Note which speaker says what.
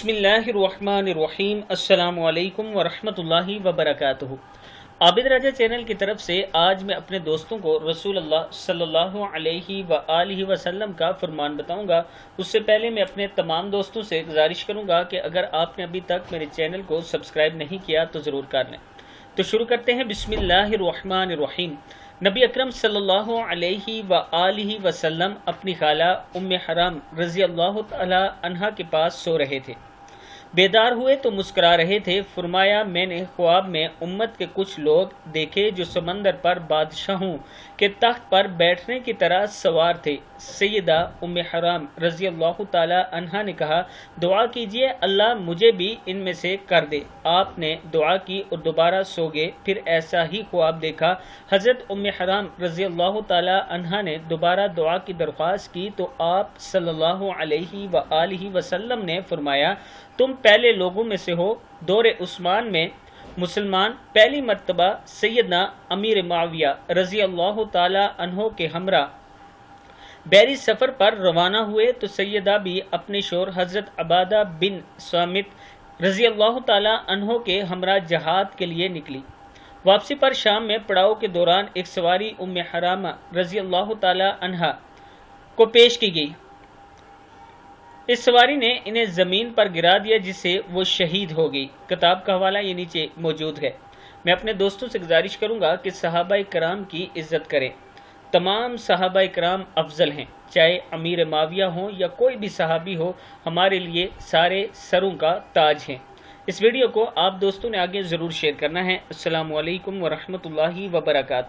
Speaker 1: बिस्मिल्लाहिर्रहमानिर्रहीम। अस्सलामु अलैकुम वरहमतुल्लाहि वबरकातुहु। आबिद राजा चैनल की तरफ से आज मैं अपने दोस्तों को रसूलुल्लाह सल्लल्लाहु अलैहि वसल्लम का फरमान बताऊंगा। उससे पहले मैं अपने तमाम दोस्तों से गुजारिश करूंगा कि अगर आपने अभी तक मेरे चैनल को सब्सक्राइब नहीं किया तो ज़रूर कर लें। तो शुरू करते हैं। बिस्मिल्लाहिर्रहमानिर्रहीम। नबी अकरम सल्लल्लाहु अलैहि वसल्लम अपनी खाला उम्मे हराम रज़ी अल्लाह तआला अन्हा के पास सो रहे थे। बेदार हुए तो मुस्कुरा रहे थे। फरमाया, मैंने ख्वाब में उम्मत के कुछ लोग देखे जो समंदर पर बादशाहों के तख्त पर बैठने की तरह सवार थे। सैयदा उम्मे हराम रज़ी अल्लाह ताला अन्हा ने कहा, दुआ कीजिए अल्लाह मुझे भी इनमें से कर दे। आपने दुआ की और दोबारा सो गए। फिर ऐसा ही ख्वाब देखा। हज़रत उम्मे हराम रज़ी अल्लाह ताला अन्हा ने दोबारा दुआ की दरख्वास्त की तो आप सल्लल्लाहु अलैहि वसल्लम ने फरमाया, तुम पहले लोगों में से हो। दौरे उस्मान में मुसलमान पहली मर्तबा सैयदना अमीर मुआविया रज़ी अल्लाह ताला अन्हो के हमरा बैरी सफ़र पर रवाना हुए तो सैयदा भी अपने शोर हज़रत अबादा बिन सामित रज़ी अल्लाह ताला अन्हो के हमरा जहाद के लिए निकली। वापसी पर शाम में पड़ाव के दौरान एक सवारी उम्मे हरामा रज़ी अल्लाह ताला अन्हा को पेश की गई। इस सवारी ने इन्हें ज़मीन पर गिरा दिया जिससे वो शहीद हो गई। किताब का हवाला ये नीचे मौजूद है। मैं अपने दोस्तों से गुजारिश करूंगा कि सहाबाए कराम की इज्जत करें। तमाम सहाबाए कराम अफजल हैं, चाहे अमीर माविया हो या कोई भी सहाबी हो, हमारे लिए सारे सरों का ताज हैं। इस वीडियो को आप दोस्तों ने आगे ज़रूर शेयर करना है। अस्सलामु अलैकुम वरहमतुल्लाहि वबरकातुहू।